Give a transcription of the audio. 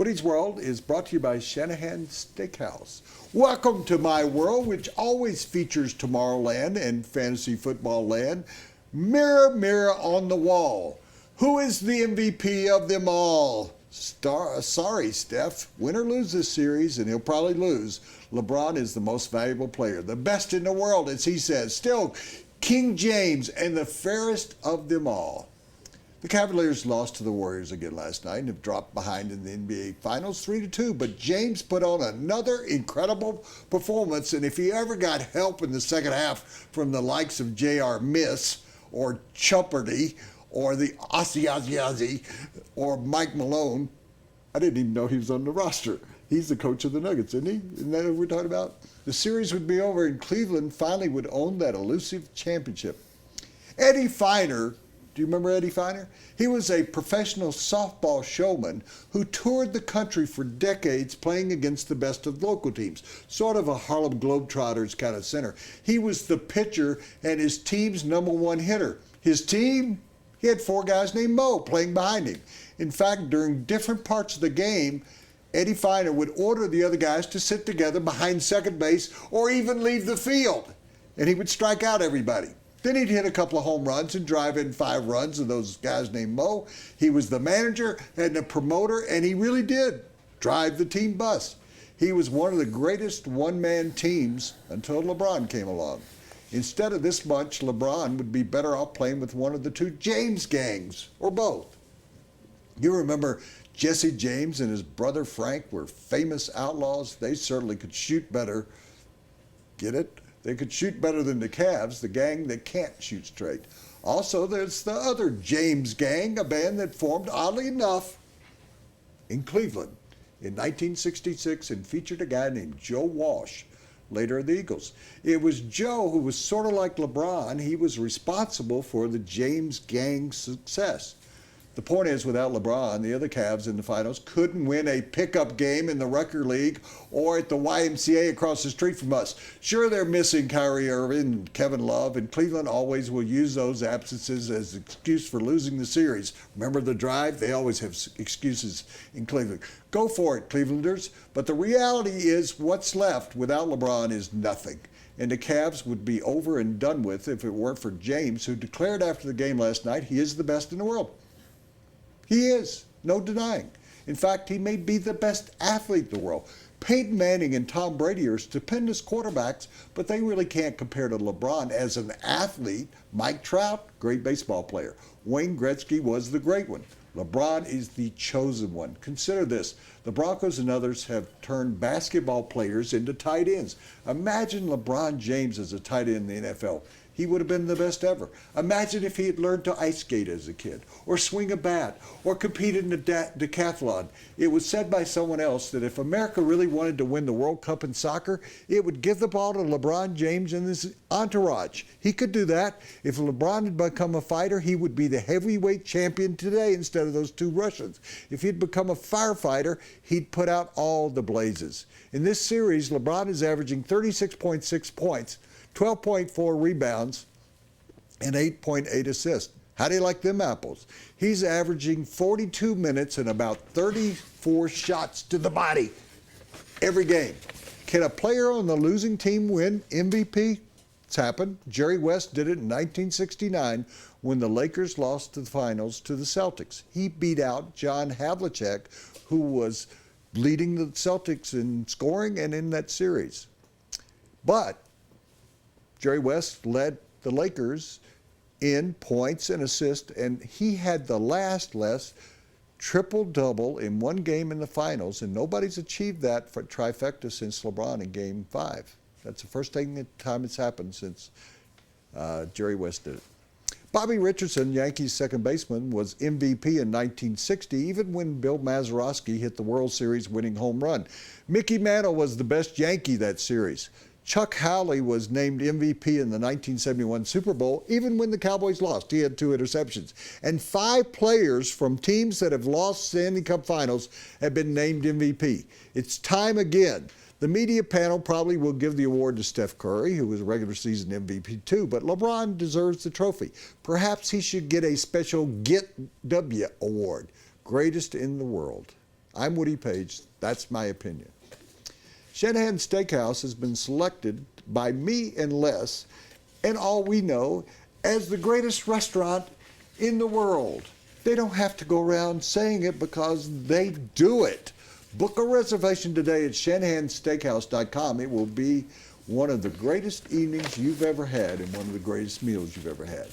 Woody's World is brought to you by Shanahan Steakhouse. Welcome to my world, which always features Tomorrowland and Fantasy Football Land. Mirror, mirror on the wall. Who is the MVP of them all? Sorry, Steph. Win or lose this series, and he'll probably lose, LeBron is the most valuable player. The best in the world, as he says. Still, King James and the fairest of them all. The Cavaliers lost to the Warriors again last night and have dropped behind in the NBA Finals 3-2, but James put on another incredible performance, and if he ever got help in the second half from the likes of J.R. Miss or Chupperty or the Aussie or Mike Malone, I didn't even know he was on the roster. He's the coach of the Nuggets, isn't he? Isn't that what we're talking about? The series would be over and Cleveland finally would own that elusive championship. Eddie Feiner, do you remember Eddie Feiner? He was a professional softball showman who toured the country for decades playing against the best of local teams, sort of a Harlem Globetrotters kind of center. He was the pitcher and his team's #1 hitter. His team, he had 4 guys named Mo playing behind him. In fact, during different parts of the game, Eddie Feiner would order the other guys to sit together behind second base or even leave the field, and he would strike out everybody. Then he'd hit a couple of home runs and drive in 5 runs of those guys named Mo. He was the manager and the promoter, and he really did drive the team bus. He was one of the greatest one-man teams until LeBron came along. Instead of this bunch, LeBron would be better off playing with one of the 2 James gangs, or both. You remember Jesse James and his brother Frank were famous outlaws. They certainly could shoot better. Get it? They could shoot better than the Cavs, the gang that can't shoot straight. Also, there's the other James gang, a band that formed, oddly enough, in Cleveland in 1966 and featured a guy named Joe Walsh, later the Eagles. It was Joe who was sort of like LeBron. He was responsible for the James gang's success. The point is, without LeBron, the other Cavs in the finals couldn't win a pickup game in the Rucker League or at the YMCA across the street from us. Sure, they're missing Kyrie Irving and Kevin Love, and Cleveland always will use those absences as an excuse for losing the series. Remember the drive? They always have excuses in Cleveland. Go for it, Clevelanders. But the reality is what's left without LeBron is nothing. And the Cavs would be over and done with if it weren't for James, who declared after the game last night he is the best in the world. He is, no denying. In fact, he may be the best athlete in the world. Peyton Manning and Tom Brady are stupendous quarterbacks, but they really can't compare to LeBron as an athlete. Mike Trout, great baseball player. Wayne Gretzky was the great one. LeBron is the chosen one. Consider this. The Broncos and others have turned basketball players into tight ends. Imagine LeBron James as a tight end in the NFL. He would have been the best ever. Imagine if he had learned to ice skate as a kid, or swing a bat, or compete in the decathlon. It was said by someone else that if America really wanted to win the World Cup in soccer, it would give the ball to LeBron James and his entourage. He could do that. If LeBron had become a fighter, he would be the heavyweight champion today instead of those 2 Russians. If he'd become a firefighter, he'd put out all the blazes. In this series, LeBron is averaging 36.6 points, 12.4 rebounds, and 8.8 assists. How do you like them apples? He's averaging 42 minutes and about 34 shots to the body every game. Can a player on the losing team win MVP? It's happened. Jerry West did it in 1969 when the Lakers lost the finals to the Celtics. He beat out John Havlicek, who was leading the Celtics in scoring and in that series. But Jerry West led the Lakers in points and assists, and he had the last triple-double in one game in the finals, and nobody's achieved that for trifecta since LeBron in Game 5. That's the first time it's happened since Jerry West did it. Bobby Richardson, Yankees second baseman, was MVP in 1960, even when Bill Mazeroski hit the World Series winning home run. Mickey Mantle was the best Yankee that series. Chuck Howley was named MVP in the 1971 Super Bowl, even when the Cowboys lost. He had 2 interceptions. And 5 players from teams that have lost Stanley Cup Finals have been named MVP. It's time again. The media panel probably will give the award to Steph Curry, who was a regular season MVP too, but LeBron deserves the trophy. Perhaps he should get a special Get W award, greatest in the world. I'm Woody Paige. That's my opinion. Shanahan Steakhouse has been selected by me and Les, and all we know, as the greatest restaurant in the world. They don't have to go around saying it because they do it. Book a reservation today at shanahansteakhouse.com. It will be one of the greatest evenings you've ever had and one of the greatest meals you've ever had.